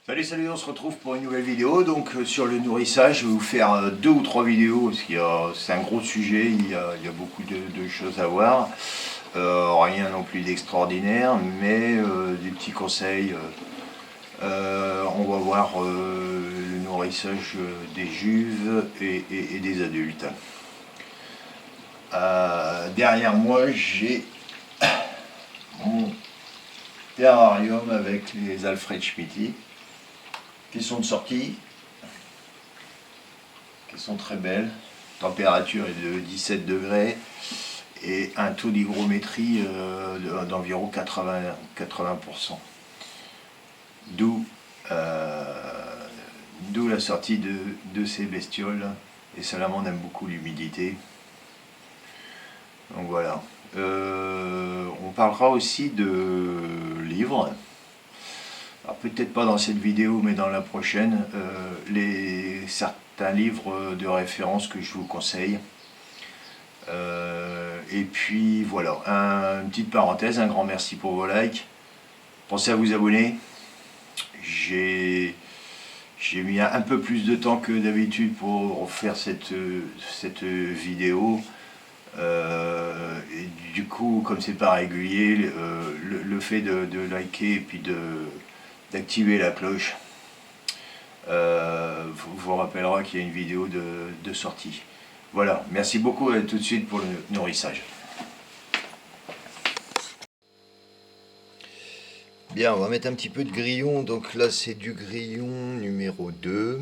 Salut, on se retrouve pour une nouvelle vidéo. Donc sur le nourrissage, je vais vous faire 2 ou 3 vidéos parce qu'il c'est un gros sujet, il y a beaucoup de choses à voir. Rien non plus d'extraordinaire, mais des petits conseils. On va voir le nourrissage des juves et des adultes. Derrière moi, j'ai mon terrarium avec les Alfred Schmitty qui sont de sortie, qui sont très belles. La température est de 17 degrés et un taux d'hygrométrie d'environ 80%. D'où la sortie de ces bestioles. Les salamandres aiment beaucoup l'humidité. Donc voilà. On parlera aussi de livres. Alors peut-être pas dans cette vidéo, mais dans la prochaine. Certains livres de référence que je vous conseille. Et puis voilà, une petite parenthèse, un grand merci pour vos likes. Pensez à vous abonner. J'ai mis un peu plus de temps que d'habitude pour faire cette vidéo. Et du coup, comme c'est pas régulier, le fait de liker et puis d'activer la cloche vous rappellera qu'il y a une vidéo de sortie. Voilà, merci beaucoup, à tout de suite pour le nourrissage. Bien, on va mettre un petit peu de grillon. Donc là, c'est du grillon numéro 2.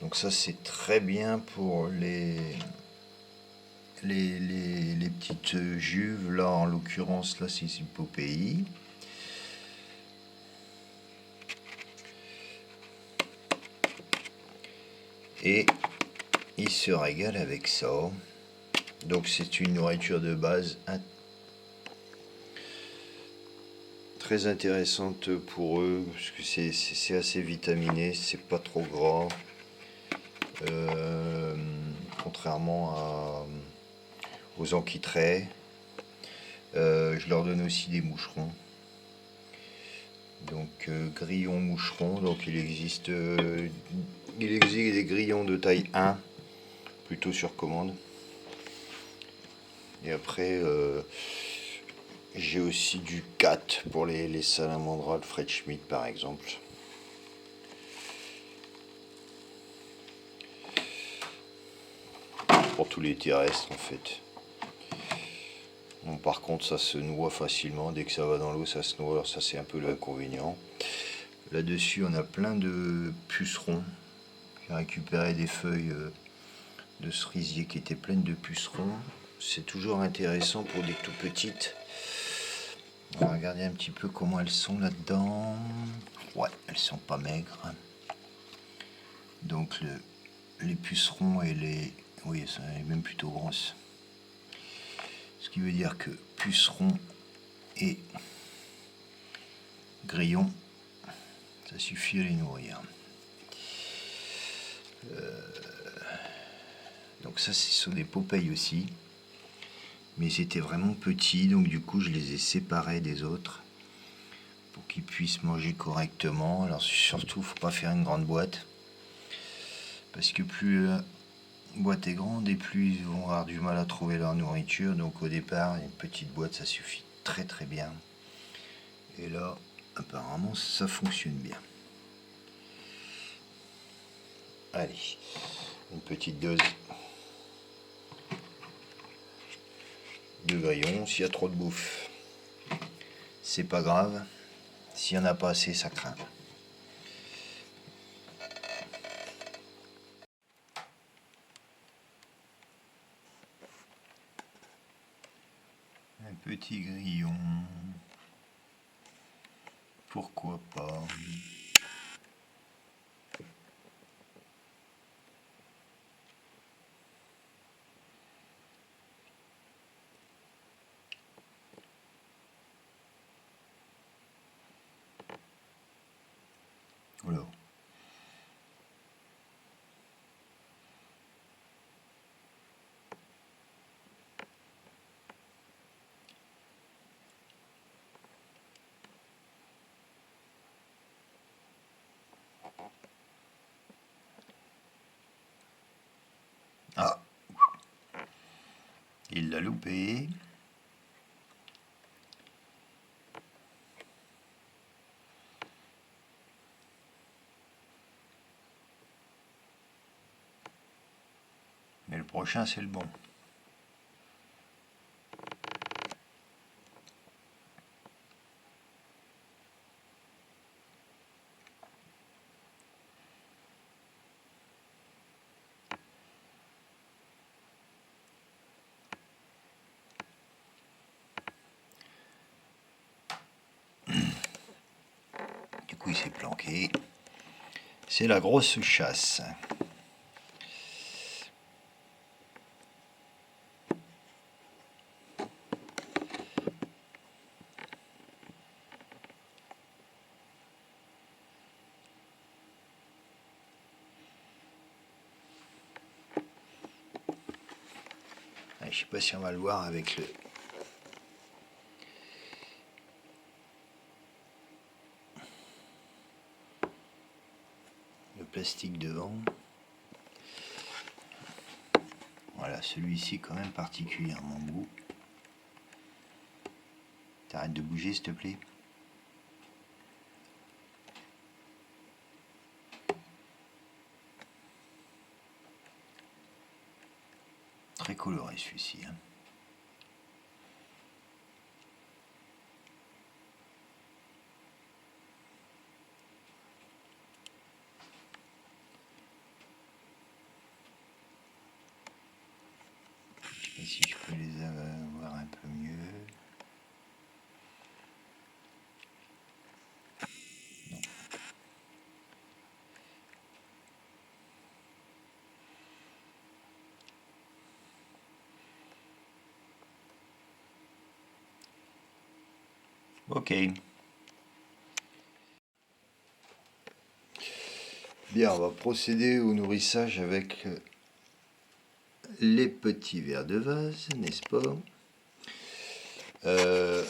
Donc ça, c'est très bien pour les petites juves. Là, en l'occurrence, là, c'est une Popéi. Et ils se régalent avec ça. Donc c'est une nourriture de base très intéressante pour eux, parce que c'est assez vitaminé, c'est pas trop gras. Contrairement aux enquitrets. Je leur donne aussi des moucherons. Donc grillons moucherons. Donc il existe des grillons de taille 1, plutôt sur commande. Et après j'ai aussi du 4 pour les salamandres Alfred Schmitty par exemple. Pour tous les terrestres en fait. Bon, par contre ça se noie facilement, dès que ça va dans l'eau ça se noie, alors ça c'est un peu l'inconvénient. Là dessus on a plein de pucerons. J'ai récupéré des feuilles de cerisier qui étaient pleines de pucerons. C'est toujours intéressant pour des tout petites. On va regarder un petit peu comment elles sont là-dedans. Ouais, elles sont pas maigres. Donc les pucerons et les... Oui, elles sont même plutôt grosses. Ce qui veut dire que pucerons et grillons, ça suffit à les nourrir. Donc ça, ce sont des Popéi aussi. Mais c'était vraiment petit, donc du coup je les ai séparés des autres pour qu'ils puissent manger correctement. Alors surtout, faut pas faire une grande boîte, parce que plus la boîte est grande et plus ils vont avoir du mal à trouver leur nourriture. Donc au départ, une petite boîte ça suffit très très bien. Et là, apparemment, ça fonctionne bien. Allez, une petite dose de grillon. S'il y a trop de bouffe, c'est pas grave. S'il n'y en a pas assez, ça craint. Un petit grillon. Pourquoi pas? Voilà. Il l'a loupé. Mais le prochain, c'est le bon. Du coup, il s'est planqué. C'est la grosse chasse. Je ne sais pas si on va le voir avec le plastique devant. Voilà, celui-ci quand même particulièrement beau. T'arrêtes de bouger s'il te plaît. Très coloré celui-ci. Hein. Et si je peux les avoir un peu mieux. Non. Ok. Bien, on va procéder au nourrissage avec les petits vers de vase, n'est-ce pas?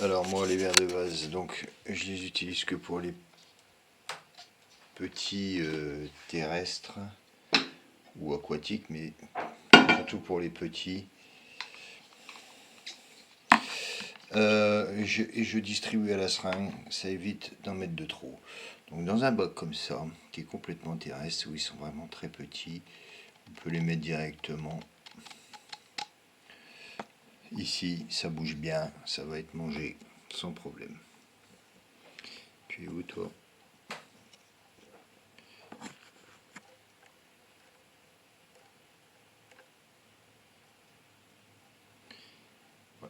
Alors moi les vers de vase, donc je les utilise que pour les petits terrestres ou aquatiques, mais surtout pour les petits. Je distribue à la seringue, ça évite d'en mettre de trop. Donc dans un bac comme ça, qui est complètement terrestre, où ils sont vraiment très petits, on peut les mettre directement. Ici, ça bouge bien, ça va être mangé sans problème. Tu es où toi?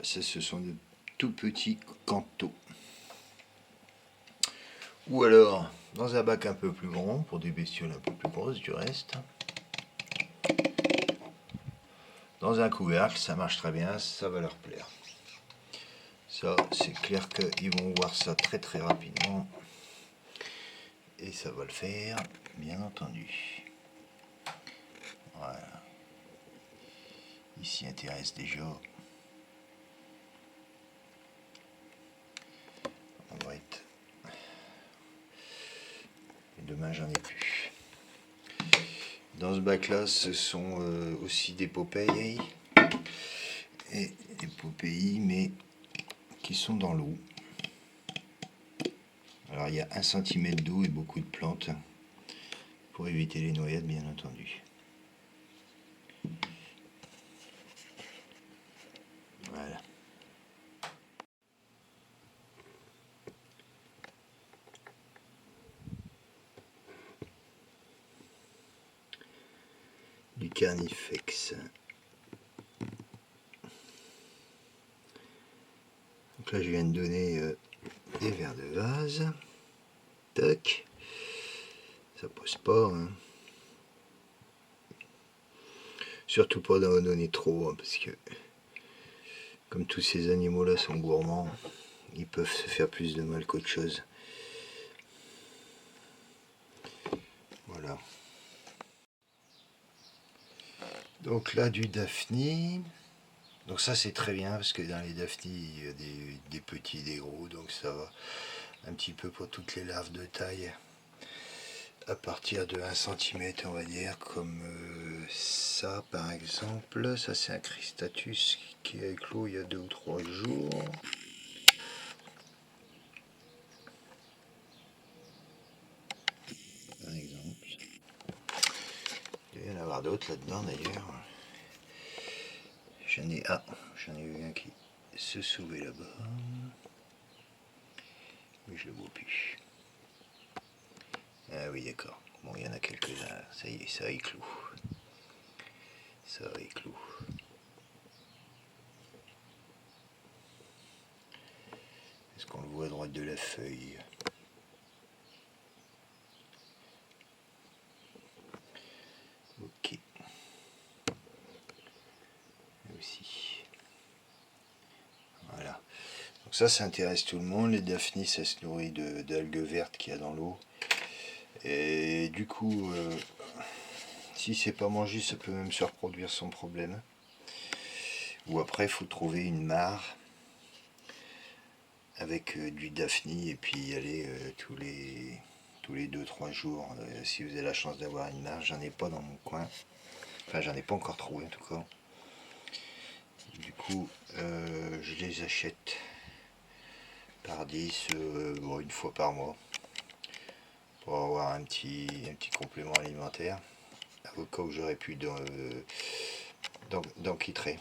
Ça, ce sont de tout petits cantos. Ou alors, dans un bac un peu plus grand, pour des bestioles un peu plus grosses du reste. Dans un couvercle, ça marche très bien, ça va leur plaire. Ça, c'est clair qu'ils vont voir ça très très rapidement. Et ça va le faire, bien entendu. Voilà. Ici intéresse déjà. On va être... Et demain, j'en ai plus. Dans ce bac-là, ce sont aussi des Popeye. Et des Popeye, mais qui sont dans l'eau. Alors il y a 1 cm d'eau et beaucoup de plantes pour éviter les noyades bien entendu. Voilà. Du Carnifex. Donc là je viens de donner des vers de vase. Tac. Ça pose pas. Hein. Surtout pas d'en donner trop, hein, parce que comme tous ces animaux là sont gourmands, ils peuvent se faire plus de mal qu'autre chose. Voilà. Donc là du Daphné. Donc ça c'est très bien parce que dans les Daphné il y a des petits, des gros, donc ça va un petit peu pour toutes les larves de taille. à partir de 1 cm, on va dire, comme ça par exemple. Ça c'est un Cristatus qui a éclos il y a 2 ou 3 jours. Par exemple. Il va y en avoir d'autres là-dedans d'ailleurs. J'en ai eu un qui se sauvait là-bas. Mais je le vois plus. Ah oui, d'accord. Bon, il y en a quelques-uns. Ça y est, ça éclot. Ça éclot. Est-ce qu'on le voit à droite de la feuille? Ok. Aussi. Voilà. Donc ça intéresse tout le monde. Les daphnis, ça se nourrit d'algues vertes qu'il y a dans l'eau. Et du coup, si c'est pas mangé, ça peut même se reproduire sans problème. Ou après, il faut trouver une mare avec du daphni et puis y aller tous les 2-3 jours. Si vous avez la chance d'avoir une mare, j'en ai pas dans mon coin. Enfin, j'en ai pas encore trouvé en tout cas. Du coup, je les achète par 10, bon, une fois par mois, pour avoir un petit complément alimentaire, au cas où j'aurais pu d'enquitrer.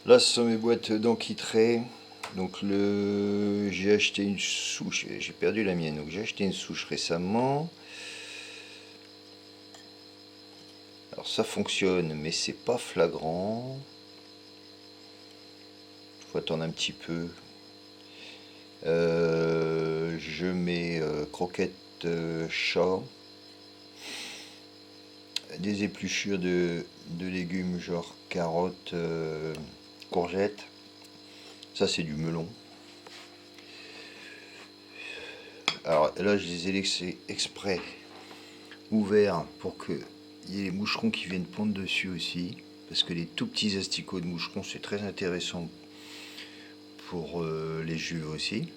Là, ce sont mes boîtes d'enquitrer. Donc j'ai acheté une souche, j'ai perdu la mienne, donc j'ai acheté une souche récemment. Alors ça fonctionne, mais c'est pas flagrant. Faut attendre un petit peu. Je mets croquettes chat, des épluchures de légumes genre carottes, courgettes. Ça c'est du melon. Alors là je les ai laissés exprès ouverts pour que il y ait les moucherons qui viennent pondre dessus aussi, parce que les tout petits asticots de moucherons c'est très intéressant pour les juves aussi.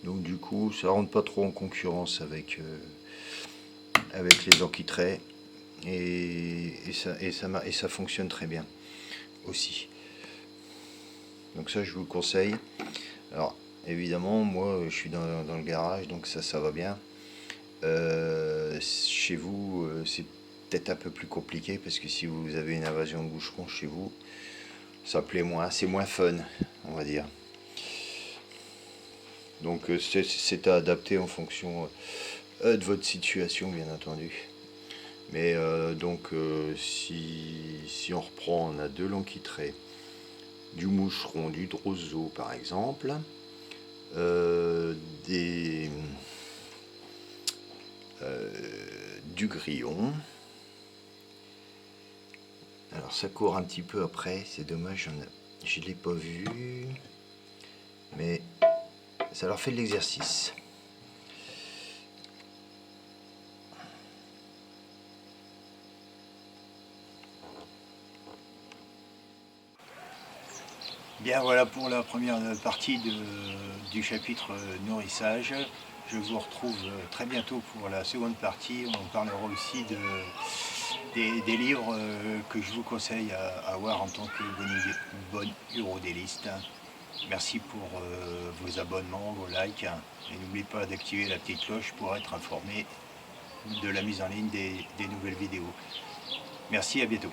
Donc du coup ça rentre pas trop en concurrence avec les enquitrets et ça fonctionne très bien aussi. Donc ça je vous conseille. Alors évidemment moi je suis dans le garage, donc ça va bien. Chez vous c'est peut-être un peu plus compliqué, parce que si vous avez une invasion de moucherons chez vous, ça plaît moins, c'est moins fun, on va dire. Donc c'est à adapter en fonction de votre situation, bien entendu. Mais si on reprend, on a de l'enquitré, du moucheron, du droseau par exemple, du grillon. Alors ça court un petit peu après, c'est dommage, je ne l'ai pas vu, mais ça leur fait de l'exercice. Bien, voilà pour la première partie du chapitre nourrissage. Je vous retrouve très bientôt pour la seconde partie. On parlera aussi des livres que je vous conseille à avoir en tant que bon urodéliste. Merci pour vos abonnements, vos likes. Et n'oubliez pas d'activer la petite cloche pour être informé de la mise en ligne des nouvelles vidéos. Merci, à bientôt.